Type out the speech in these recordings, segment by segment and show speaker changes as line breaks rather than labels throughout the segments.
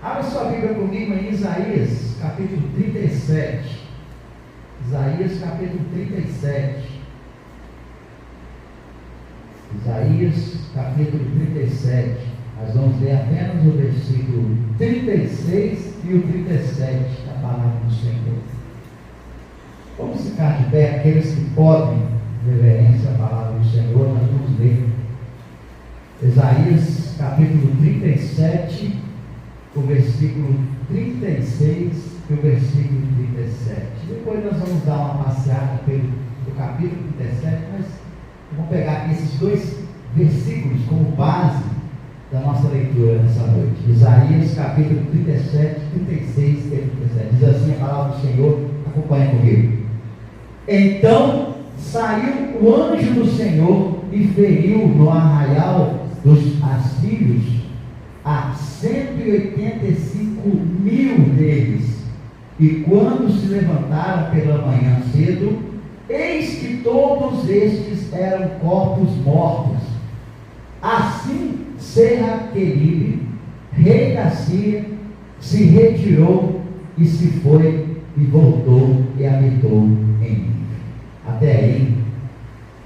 Abra sua Bíblia comigo em Isaías, capítulo 37. Isaías, capítulo 37. Isaías, capítulo 37. Nós vamos ler apenas o versículo 36 e o 37 da palavra do Senhor. Vamos ficar de pé, aqueles que podem, reverência à palavra do Senhor, nós vamos ler. Isaías, capítulo 37, o versículo 36 e o versículo 37. Depois nós vamos dar uma passeada pelo capítulo 37, mas vamos pegar aqui esses dois versículos como base da nossa leitura nessa noite. Isaías, capítulo 37, 36 e 37. Diz assim a palavra do Senhor, acompanha comigo. Então saiu o anjo do Senhor e feriu no arraial dos assírios a 185.000 deles. E quando se levantaram pela manhã cedo, eis que todos estes eram corpos mortos. Assim Senaqueribe, rei da Síria, se retirou e se foi e voltou e habitou em mim. Até aí,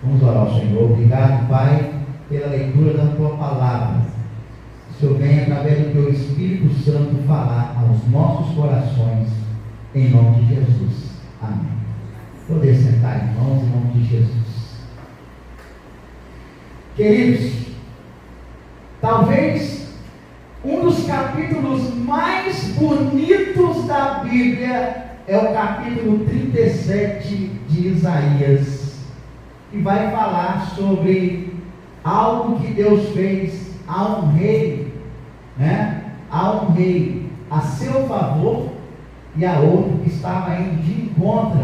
vamos orar ao Senhor. Obrigado, Pai, pela leitura da Tua palavra. Que o Senhor venha, através do Teu Espírito Santo, falar aos nossos corações, em nome de Jesus. Amém. Poder sentar, irmãos, em nome de Jesus. Queridos, talvez um dos capítulos mais bonitos da Bíblia é o capítulo 37 de Isaías, que vai falar sobre algo que Deus fez a um rei, a um rei a seu favor e a outro que estava indo de encontro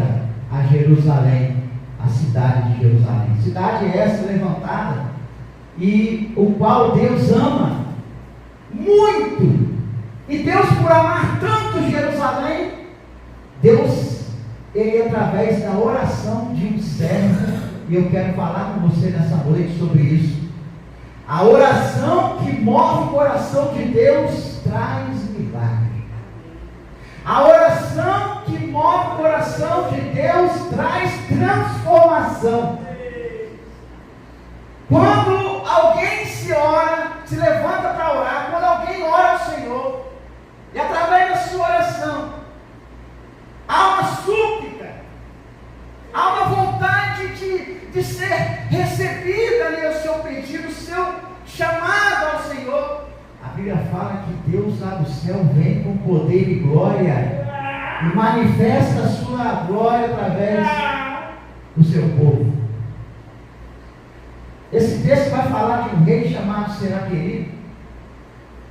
a Jerusalém, a cidade de Jerusalém. Cidade essa levantada e o qual Deus ama muito. E Deus, por amar tanto Jerusalém, Deus, Ele através da oração de um servo, e eu quero falar com você nessa noite sobre isso. A oração que move o coração de Deus traz milagre. A oração que move o coração de Deus traz transformação. Quando alguém se levanta para orar, quando alguém ora ao Senhor, e através da sua oração, há uma súplica, há uma vontade de ser recebida ali o seu pedido, o seu chamado ao Senhor. A Bíblia fala que Deus lá do céu vem com poder e glória e manifesta a sua glória através do seu povo. Esse texto vai falar de um rei chamado Senaqueribe,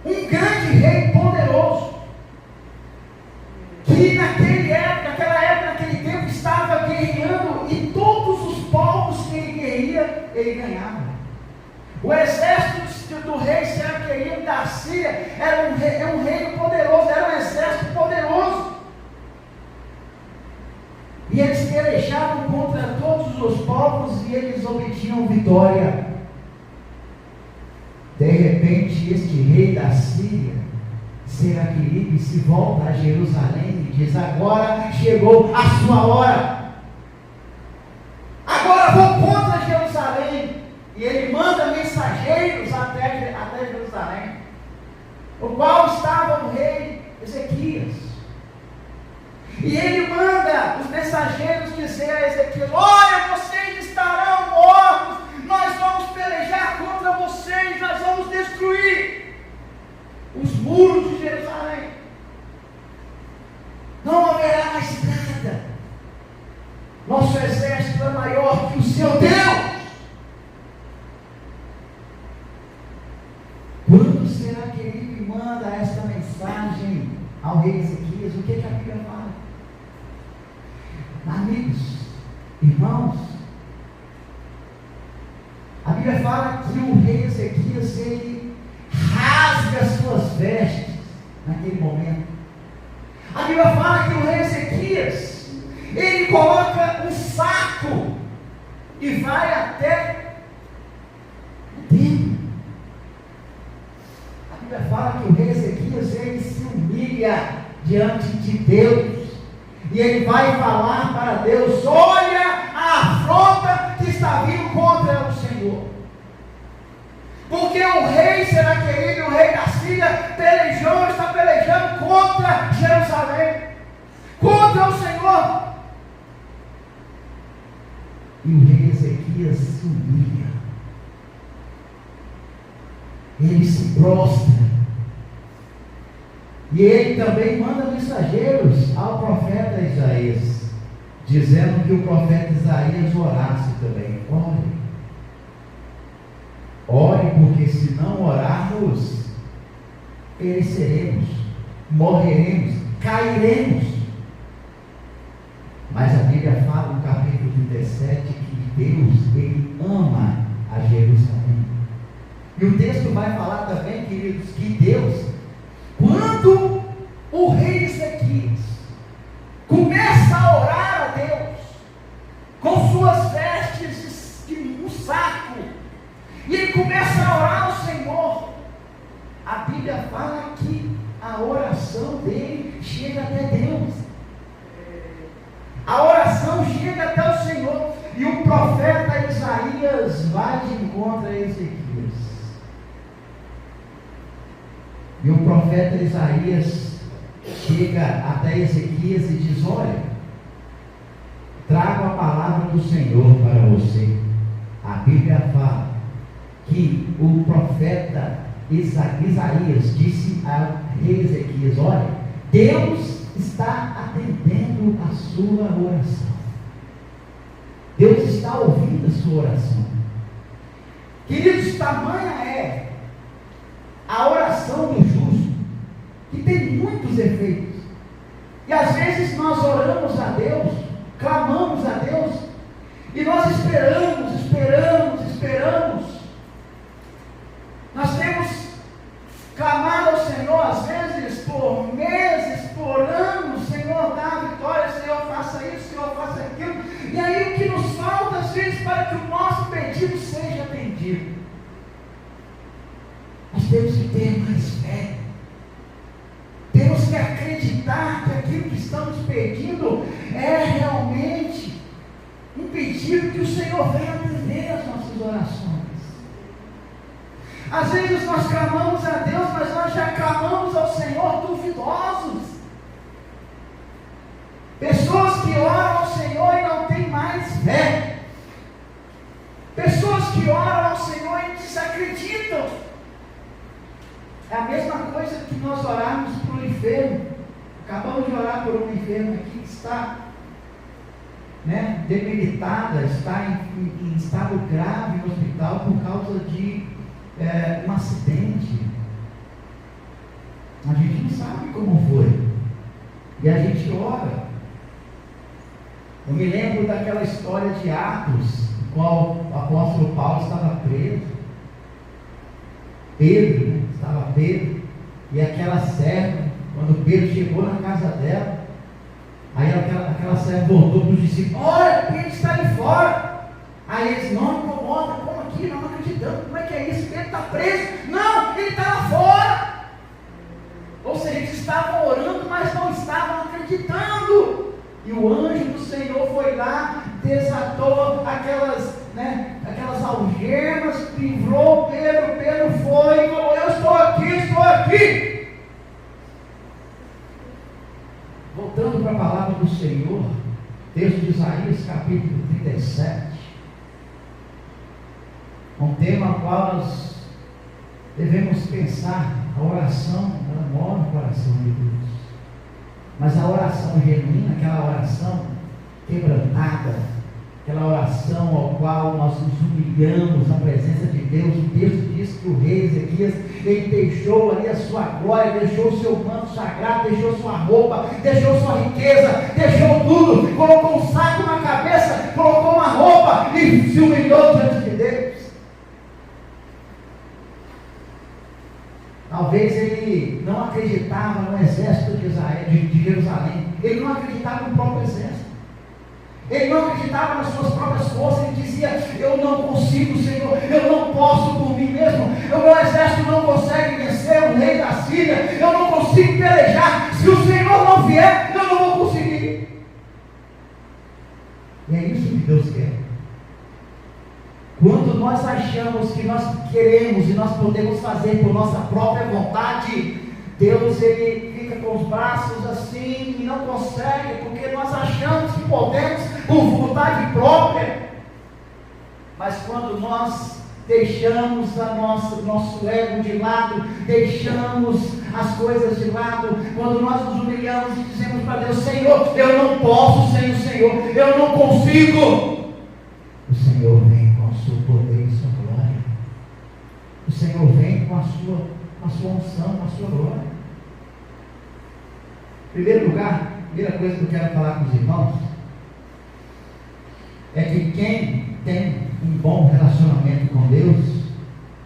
um grande rei poderoso, que naquela época, naquele tempo, estava guerreando, e todos os povos que ele guerreia, ele ganhava. O exército do rei Senaqueribe da Síria era um reino poderoso, era um exército poderoso. E eles pelejavam contra todos os povos e eles obtinham vitória. De repente, este rei da Síria, Senaqueribe, se volta a Jerusalém e diz: agora chegou a sua hora. Agora vou contra Jerusalém. E ele manda mensageiros até Jerusalém, o qual estava o rei Ezequias. E ele manda os mensageiros dizer a Ezequias: olha, vocês estarão mortos, nós vamos pelejar contra vocês, nós vamos destruir os muros de Jerusalém, não haverá mais nada, nosso exército é maior que o seu Deus. Quando Senaqueribe manda esta mensagem ao rei Ezequias, o que a Bíblia fala? Amigos, irmãos, a Bíblia fala que o rei Ezequias, ele rasga as suas vestes naquele momento. A Bíblia fala que o rei Ezequias, ele coloca um saco e vai até o templo. A Bíblia fala que o rei Ezequias Ezequias, ele se humilha diante de Deus, e ele vai falar para Deus: olha a afronta que está vindo contra o Senhor, porque o rei Senaqueribe, o rei da Síria, está pelejando contra Jerusalém, contra o Senhor. E o rei Ezequias se humilha, ele se prostra, e ele também manda mensageiros ao profeta Isaías, dizendo que o profeta Isaías orasse também. Ore, porque se não orarmos, pereceremos, morreremos, cairemos. Mas a Bíblia fala no capítulo 37 que Deus, ele ama a Jerusalém. E o texto vai falar também, queridos, que Deus, quando o rei Ezequias começa a orar a Deus, com suas vestes de um saco, e ele começa a orar ao Senhor, a Bíblia fala que a oração dele chega até Deus. A oração chega até o Senhor, e o profeta Isaías vai de encontro a Ezequias. E o profeta Isaías chega até Ezequias e diz: olha, trago a palavra do Senhor para você. A Bíblia fala que o profeta Isaías disse a rei Ezequias: olha, Deus está atendendo a sua oração. Deus está ouvindo a sua oração. Queridos, tamanha é a oração do justo, que tem muitos efeitos. E às vezes nós oramos a Deus, clamamos a Deus, e nós esperamos. Nós temos clamado ao Senhor, às vezes por meses, por anos: Senhor, dá a vitória, Senhor, faça isso, Senhor, faça aquilo. E aí o que nos falta, às vezes, para que o nosso pedido seja atendido? Nós temos que ter mais fé. Temos que acreditar que aquilo que estamos pedindo é realmente um pedido que o Senhor venha atender as nossas orações. Às vezes nós clamamos a Deus, mas nós já clamamos ao Senhor duvidosos. Pessoas que oram ao Senhor e não têm mais fé. Pessoas que oram ao Senhor e desacreditam. É a mesma coisa que nós orarmos para o enfermo. Acabamos de orar por um enfermo aqui que está debilitada, está em estado grave no hospital por causa de um acidente. A gente não sabe como foi, e a gente ora. Eu me lembro daquela história de Atos, no qual o apóstolo Paulo estava preso. Estava Pedro, e aquela serva, quando Pedro chegou na casa dela, aí aquela serva voltou para os discípulos: olha, Pedro está ali fora. Aí eles: não incomoda, como aqui, não acreditamos, como é que é isso? Pedro está preso. Não, ele está lá fora. Ou seja, eles estavam orando, mas não estavam acreditando. E o anjo do Senhor foi lá, desatou aquelas algemas, livrou Pedro. Pedro foi e falou: eu estou aqui. Voltando para a palavra do Senhor, texto de Isaías capítulo 37, um tema ao qual nós devemos pensar. A oração, ela mora no coração de Deus, mas a oração genuína, aquela oração quebrantada, aquela oração ao qual nós nos humilhamos na presença de Deus. O texto diz que o rei Ezequias, ele deixou ali a sua glória, deixou o seu manto sagrado, deixou sua roupa, deixou sua riqueza, deixou tudo, colocou um saco na cabeça, colocou uma roupa e se humilhou diante de Deus. Talvez ele não acreditava no exército de Jerusalém, ele não acreditava no próprio exército, ele não acreditava nas suas próprias forças. Ele dizia: eu não consigo, Senhor, eu não posso por mim mesmo, o meu exército não consegue vencer o rei da Síria, eu não consigo pelejar. Se o Senhor não vier, eu não vou conseguir. E é isso que Deus quer. Quando nós achamos que nós queremos e nós podemos fazer por nossa própria vontade, Deus ele fica com os braços assim e não consegue, porque nós achamos que podemos por vontade própria. Mas quando nós deixamos nosso ego de lado, deixamos as coisas de lado, quando nós nos humilhamos e dizemos para Deus: Senhor, eu não posso sem o Senhor, eu não consigo. O Senhor vem com o seu poder e sua glória. O Senhor vem com a sua unção, com a sua glória. Em primeiro lugar, a primeira coisa que eu quero falar com os irmãos é que quem tem um bom relacionamento com Deus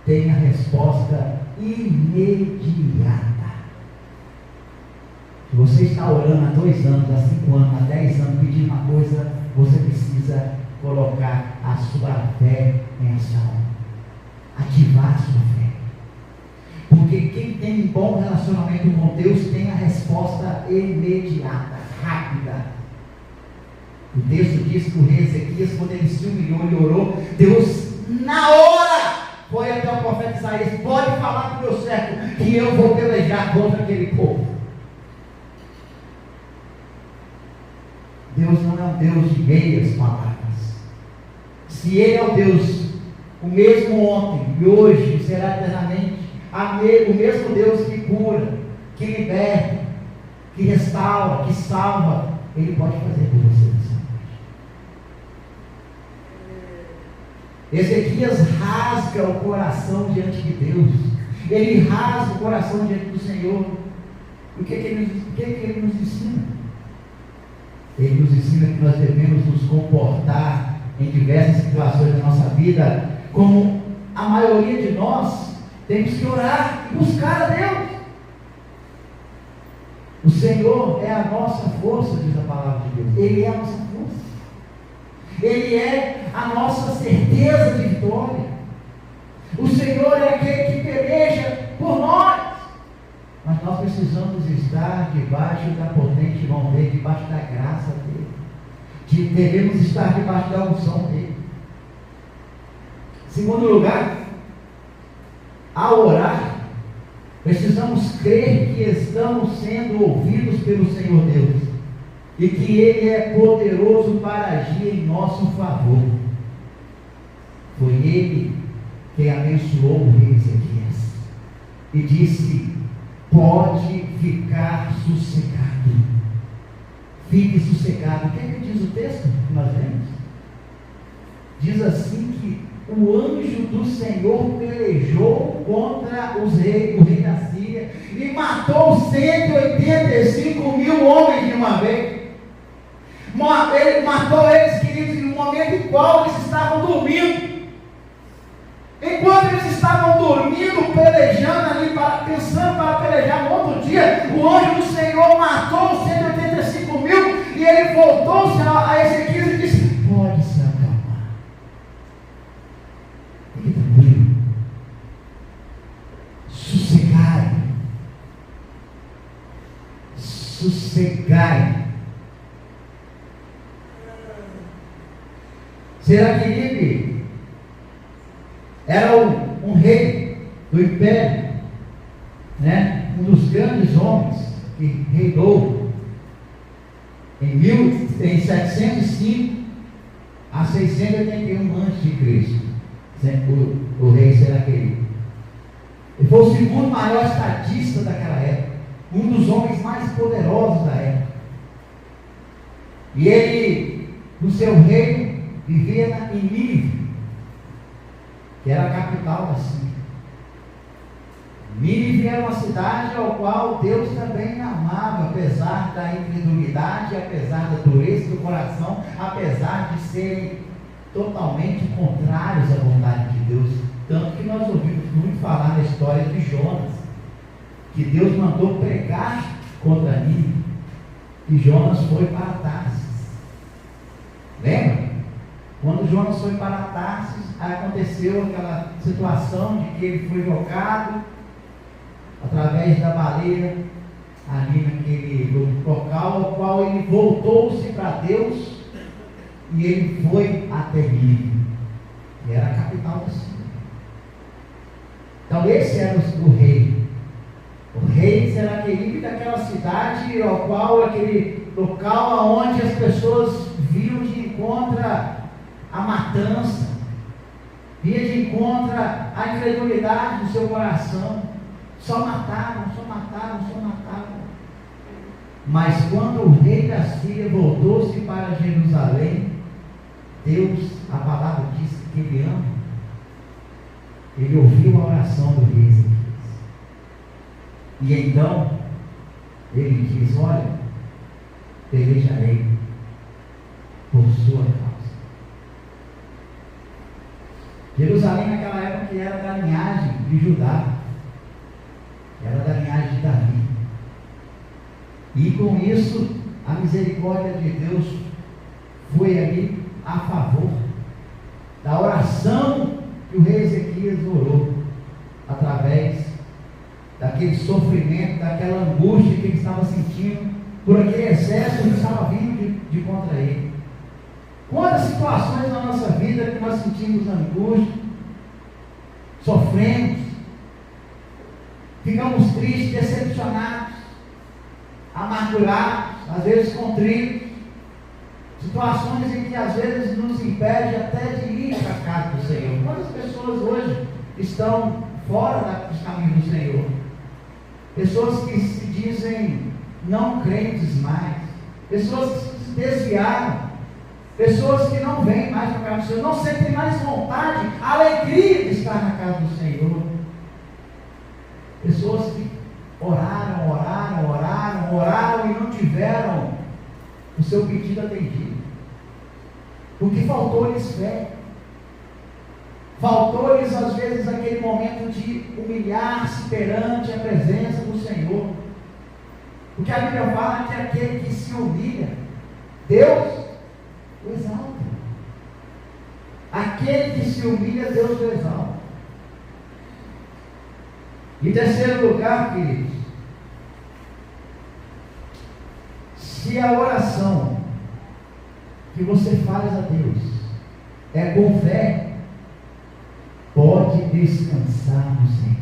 tem a resposta imediata. Se você está orando há 2 anos, há 5 anos, há 10 anos, pedindo uma coisa, você precisa colocar a sua fé em ação, ativar a sua fé, porque quem tem um bom relacionamento com Deus tem a resposta imediata, rápida. O texto diz que o rei Ezequias, quando ele se humilhou e orou, Deus na hora foi até o profeta Isaías: pode falar para o meu servo que eu vou pelejar contra aquele povo. Deus não é um Deus de meias palavras. Se Ele é o Deus, o mesmo ontem e hoje e será eternamente, o mesmo Deus que cura, que liberta, que restaura, que salva, Ele pode fazer por você. Ezequias rasga o coração diante de Deus. Ele rasga o coração diante do Senhor. O que ele nos ensina? Ele nos ensina que nós devemos nos comportar em diversas situações da nossa vida como a maioria de nós temos que orar e buscar a Deus. O Senhor é a nossa força, diz a palavra de Deus. Ele é a nossa força. Ele é a nossa certeza de vitória. O Senhor é aquele que peleja por nós. Mas nós precisamos estar debaixo da potente mão dele, debaixo da graça dele. Devemos estar debaixo da unção dele. Segundo lugar, ao orar, precisamos crer que estamos sendo ouvidos pelo Senhor Deus e que Ele é poderoso para agir em nosso favor. Foi Ele quem abençoou o rei Ezequias e disse: pode ficar sossegado. Fique sossegado. O que é que diz o texto que nós lemos? Diz assim que o anjo do Senhor pelejou contra o rei da Síria e matou 185 mil homens de uma vez. Ele matou eles, queridos, no momento em qual eles estavam dormindo. Enquanto eles estavam dormindo, pelejando ali, pensando para pelejar no outro dia, o anjo do Senhor matou os 185 mil e ele voltou-se a Ezequias e disse: pode se acalmar. Fique tranquilo. Sossegai. Sossegai. Senaqueribe era um rei do império, né? Um dos grandes homens que reinou em 705 a 681 a.C. O rei Senaqueribe. Ele foi o segundo maior estadista daquela época, um dos homens mais poderosos da época. E ele, no seu reino, vivia em Nínive, que era a capital da Síria. Nínive era uma cidade ao qual Deus também amava, apesar da incredulidade, apesar da dureza do coração, apesar de serem totalmente contrários à vontade de Deus. Tanto que nós ouvimos muito falar na história de Jonas, que Deus mandou pregar contra Nínive, e Jonas foi para Tarsis. Lembra? Quando Jonas foi para Tarsis, aconteceu aquela situação de que ele foi jogado através da baleia ali naquele local ao qual ele voltou-se para Deus e ele foi até Nínive, que era a capital da Síria. Então esse era o rei. O rei era aquele daquela cidade ao qual aquele local onde as pessoas viam de encontro a matança, via de encontro a incredulidade do seu coração. Só mataram, só mataram, só mataram. Mas quando o rei da Síria voltou-se para Jerusalém, Deus, a palavra diz que ele ama. Ele ouviu a oração do rei Ezequias. E então, ele diz: olha, pelejarei por sua causa. Jerusalém naquela época era da linhagem de Judá, era da linhagem de Davi. E com isso, a misericórdia de Deus foi ali a favor da oração que o rei Ezequias orou, através daquele sofrimento, daquela angústia que ele estava sentindo por aquele excesso que estava vindo de contra ele. Quantas situações na nossa vida que nós sentimos angústia, sofremos, ficamos tristes, decepcionados, amargurados, às vezes contritos, situações em que às vezes nos impede até de ir para a casa do Senhor. Quantas pessoas hoje estão fora dos caminhos do Senhor? Pessoas que se dizem não crentes mais, pessoas que se desviaram, pessoas que não vêm mais para a casa do Senhor, não sentem mais vontade, alegria de estar na casa do Senhor. Pessoas que oraram, oraram, oraram, oraram e não tiveram o seu pedido atendido, porque faltou-lhes fé, faltou-lhes às vezes aquele momento de humilhar-se perante a presença do Senhor, porque a Bíblia fala que aquele que se humilha, Deus o exalta. Aquele que se humilha, Deus o exalta. Em terceiro lugar, queridos, se a oração que você faz a Deus é com fé, pode descansar no Senhor.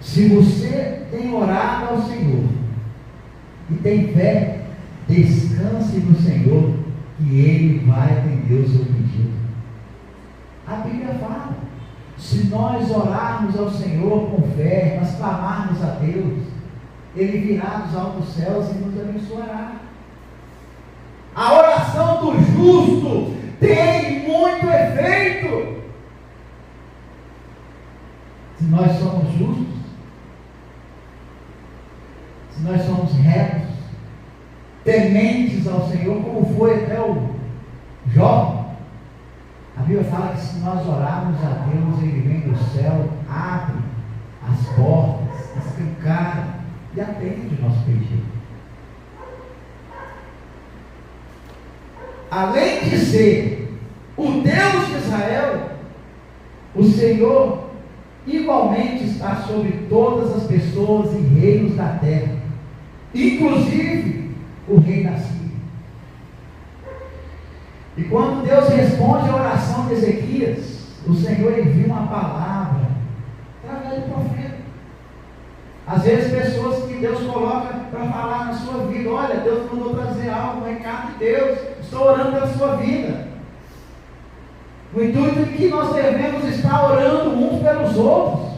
Se você tem orado ao Senhor e tem fé, descanse no Senhor, que Ele vai atender o seu pedido. A Bíblia fala: se nós orarmos ao Senhor com fé, nós clamarmos a Deus, Ele virá dos altos céus e nos abençoará. A oração do justo tem muito efeito. Se nós somos justos, se nós somos retos, tementes ao Senhor, como foi até o Jó, a Bíblia fala que se nós orarmos a Deus, Ele vem do céu, abre as portas, escancara e atende o nosso pedido. Além de ser o Deus de Israel, o Senhor igualmente está sobre todas as pessoas e reinos da terra, inclusive o rei da Síria. E quando Deus responde a oração de Ezequias, o Senhor envia uma palavra através do profeta. Às vezes pessoas que Deus coloca para falar na sua vida: olha, Deus mandou trazer algo, um recado de Deus, estou orando pela sua vida. O intuito de que nós devemos estar orando uns pelos outros.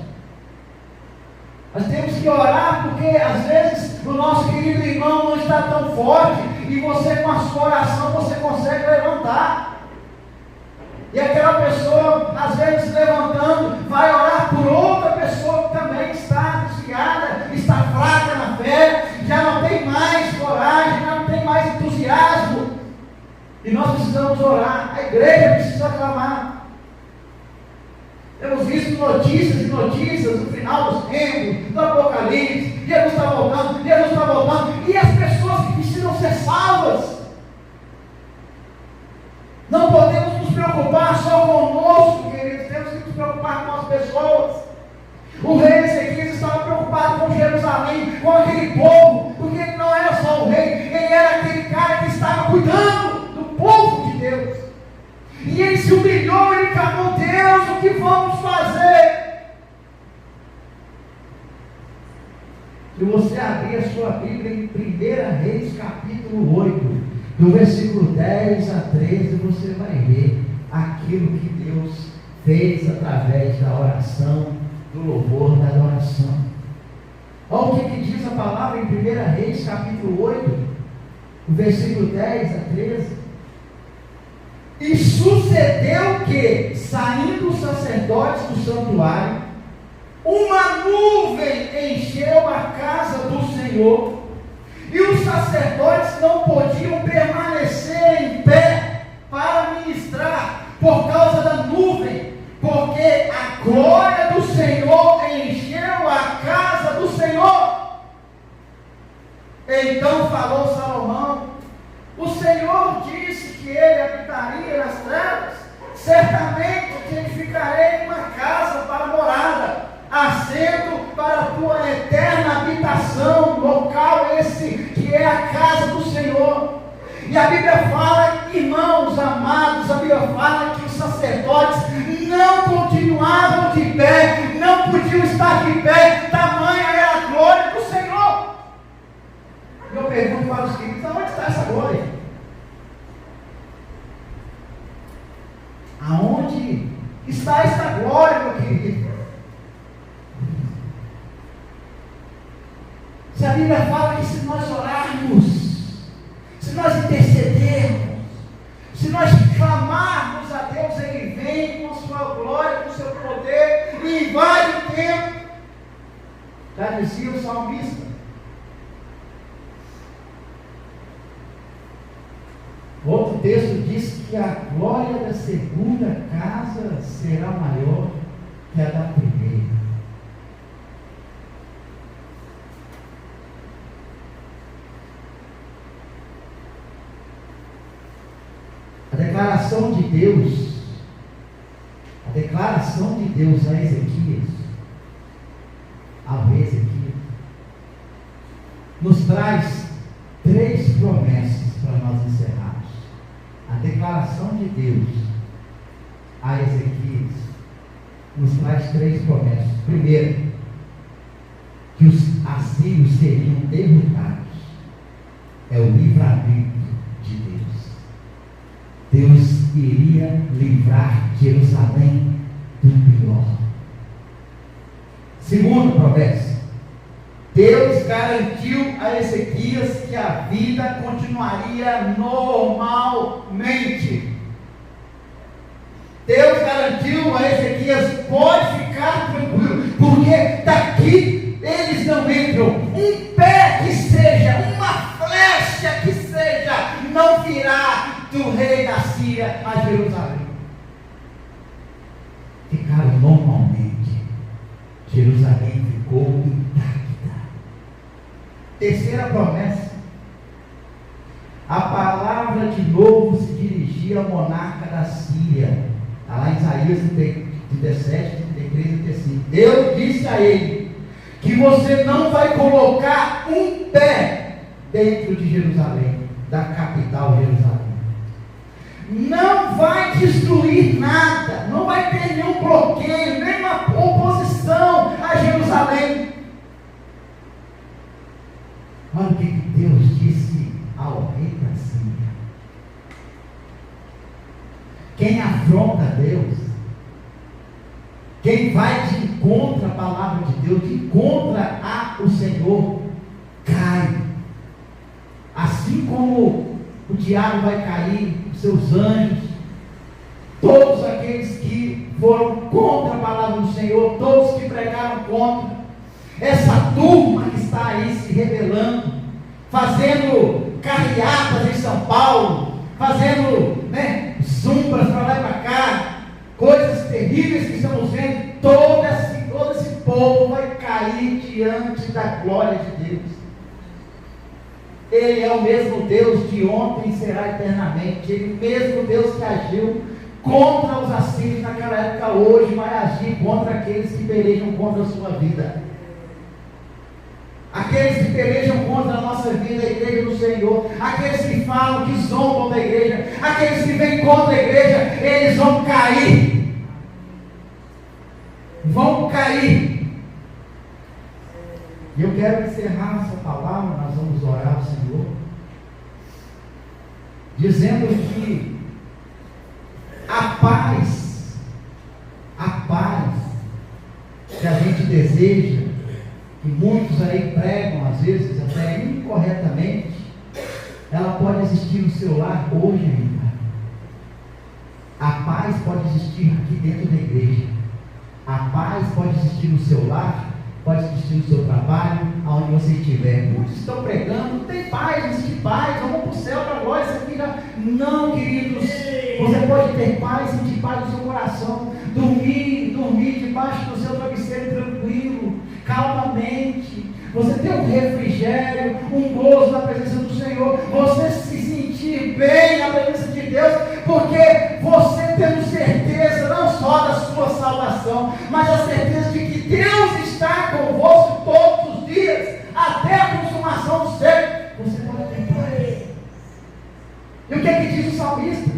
Nós temos que orar porque às vezes o nosso querido irmão não está tão forte e você, com a sua oração, você consegue levantar. E aquela pessoa, às vezes levantando, vai orar por outra pessoa que também está desviada, está fraca na fé, já não tem mais coragem, já não tem mais entusiasmo. E nós precisamos orar, a igreja precisa clamar. Temos visto notícias e notícias no final dos tempos, do Apocalipse: Jesus está voltando, Jesus está voltando, e as pessoas que precisam ser salvas. Não podemos nos preocupar só conosco, queridos, temos que nos preocupar com as pessoas. O rei Ezequias estava preocupado com Jerusalém, com aquele povo, porque ele não era só o rei, ele era aquele cara que estava cuidando do povo de Deus. E ele se humilhou, ele clamou: Deus, o que vamos fazer? Se você abrir a sua Bíblia em 1 Reis capítulo 8, do versículo 10 a 13, você vai ver aquilo que Deus fez através da oração, do louvor, da adoração. Olha o que diz a palavra em 1 Reis capítulo 8, do versículo 10 a 13. E sucedeu que, saindo os sacerdotes do santuário, uma nuvem encheu a casa do Senhor, e os sacerdotes não podiam permanecer em pé para ministrar por causa da nuvem, porque a glória do Senhor encheu a casa do Senhor. Então falou Salomão: o Senhor disse que ele habitaria nas trevas, certamente que edificarei uma casa para morada, assento para a tua eterna habitação, local esse que é a casa do Senhor. E a Bíblia fala, irmãos amados, a Bíblia fala que os sacerdotes não continuavam de pé, não podiam estar de pé, tamanha era a glória do Senhor. E eu pergunto para os queridos: aonde está essa glória? Aonde está essa glória, meu querido? Se a Bíblia fala que se nós orarmos, se nós intercedermos, se nós clamarmos a Deus, Ele vem com a sua glória, com o seu poder e invade o templo. Já dizia o salmista. Outro texto diz que a glória da segunda casa será maior que a da primeira. A declaração de Deus a Ezequias, ao rei Ezequias, nos traz 3 promessas para nós encerrarmos. A declaração de Deus a Ezequias nos traz 3 promessas. Primeiro, que os assírios seriam derrotados. É o livramento de Deus. Deus iria livrar Jerusalém do pior. Segunda promessa: Deus garantiu a Ezequias que a vida continuaria normalmente. Deus garantiu a Ezequias: pode ficar tranquilo, porque daqui eles não entram. Um pé que seja, uma flecha que seja, não virá do rei da Síria a Jerusalém. Ficaram normalmente. Jerusalém ficou intacta. Terceira promessa: a palavra de novo se dirigia ao monarca da Síria. Está lá em Isaías 17, 33 e 35. Deus disse a ele que você não vai colocar um pé dentro de Jerusalém, da capital Jerusalém. Não vai destruir nada, não vai ter nenhum bloqueio, nenhuma oposição a Jerusalém. Olha o que Deus disse ao rei da Síria. Quem afronta Deus, quem vai de encontro à palavra de Deus, de encontro ao Senhor, cai. Assim como o diabo vai cair, os seus anjos, todos aqueles que foram contra a palavra do Senhor, todos que pregaram contra, essa turma que está aí se rebelando, fazendo carreatas em São Paulo, fazendo zumbras para lá e para cá, coisas terríveis que estamos vendo, todo esse povo vai cair diante da glória de Deus. Ele é o mesmo Deus de ontem e será eternamente. Ele é o mesmo Deus que agiu contra os assírios naquela época, hoje vai agir contra aqueles que pelejam contra a sua vida. aqueles que pelejam contra a nossa vida, a igreja do Senhor, aqueles que falam, que zombam da igreja, aqueles que vêm contra a igreja, eles vão cair. Vão cair. E eu quero encerrar essa palavra, nós vamos orar ao Senhor, dizendo que a paz que a gente deseja, que muitos aí pregam, às vezes até incorretamente, ela pode existir no seu lar hoje ainda. A paz pode existir aqui dentro da igreja. A paz pode existir no seu lar, pode existir no seu trabalho, aonde você estiver. Muitos estão pregando, não tem paz, não existe paz, vamos para o céu, para a glória, isso aqui já... Não, queridos, você pode ter paz, sentir paz no seu coração, dormir debaixo do seu travesseiro tranquilo, calmamente, você ter um refrigério, um gozo na presença do Senhor, você se sentir bem na presença de Deus, porque você tendo certeza não só da sua salvação, mas a certeza de que Deus está convosco todos os dias, até a consumação do século. Você pode ter paz. E o que é que diz o salmista?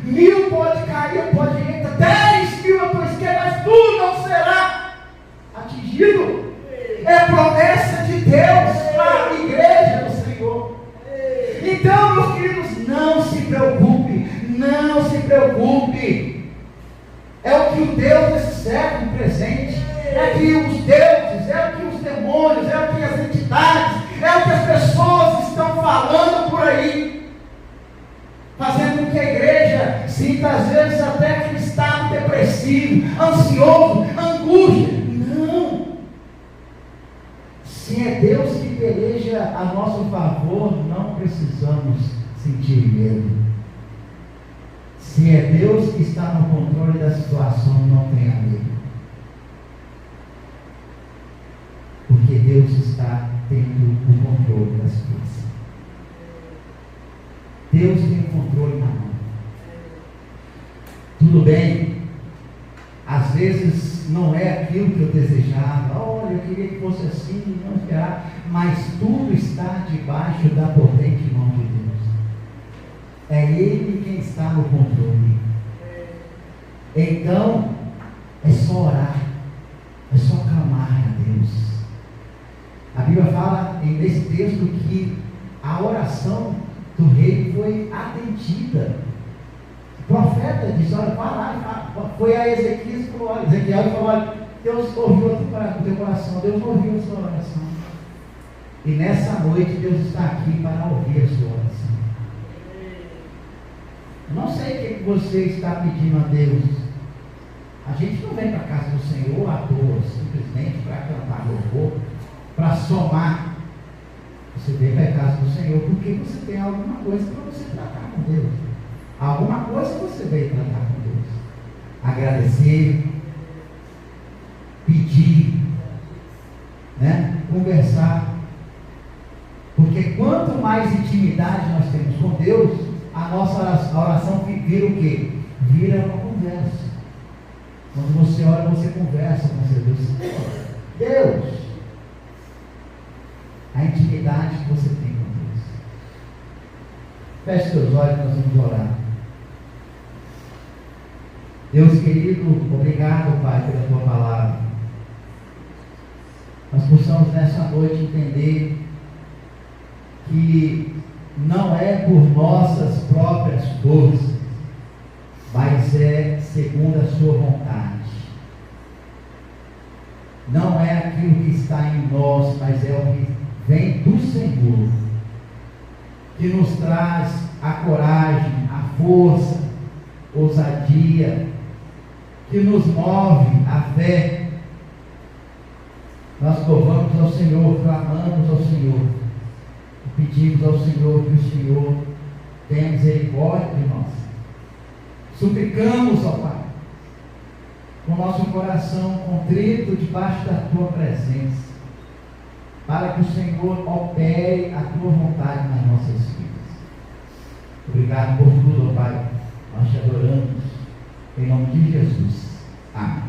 1000 pode cair, pode entrar, 10.000 à tua esquerda, mas tu não será atingido. É promessa de Deus para a igreja do Senhor. Então, meus queridos, não se preocupe, não se preocupe. É o que o Deus desse século presente, é que os deuses, é o que os demônios, é o que as entidades, é o que as pessoas estão falando por aí, fazendo com que a igreja sinta às vezes até aquele estado depressivo, ansioso, angústia. Não! Se é Deus que peleja a nosso favor, não precisamos sentir medo. Se é Deus que está no controle da situação, não tenha medo. Porque Deus está tendo o controle da situação. Deus tem o controle na mão. Tudo bem, às vezes não é aquilo que eu desejava. Olha, eu queria que fosse assim, não esperar, mas tudo está debaixo da potente mão de Deus. É Ele quem está no controle. Então, é só orar, é só clamar a Deus. A Bíblia fala nesse texto que a oração do rei foi atendida. O profeta disse: olha, vai lá, foi a Ezequiel e falou: olha, Deus ouviu o teu coração, Deus ouviu a sua oração. E nessa noite Deus está aqui para ouvir a sua oração. Não sei o que você está pedindo a Deus. A gente não vem para a casa do Senhor à toa, simplesmente para cantar louvor, para somar. Você vem para a casa do Senhor porque você tem alguma coisa para você tratar com Deus. Alguma coisa você veio tratar com Deus. Agradecer, pedir, né? Conversar. Porque quanto mais intimidade nós temos com Deus, a nossa oração vira o quê? Vira uma conversa. Quando você ora, você conversa com seu Deus. Deus, a intimidade que você tem com Deus. Feche seus olhos, nós vamos orar. Deus querido, obrigado, Pai, pela tua palavra. Nós possamos nessa noite entender que não é por nossas próprias forças, mas é segundo a sua vontade. Não é aquilo que está em nós, mas é o que vem do Senhor, que nos traz a coragem, a força, ousadia, que nos move a fé. Nós louvamos ao Senhor, clamamos ao Senhor, pedimos ao Senhor que o Senhor tenha misericórdia de nós. Suplicamos, ó Pai, com nosso coração contrito debaixo da tua presença, para que o Senhor opere a tua vontade nas nossas vidas. Obrigado por tudo, ó Pai. Nós te adoramos. Em nome de Jesus. Amém.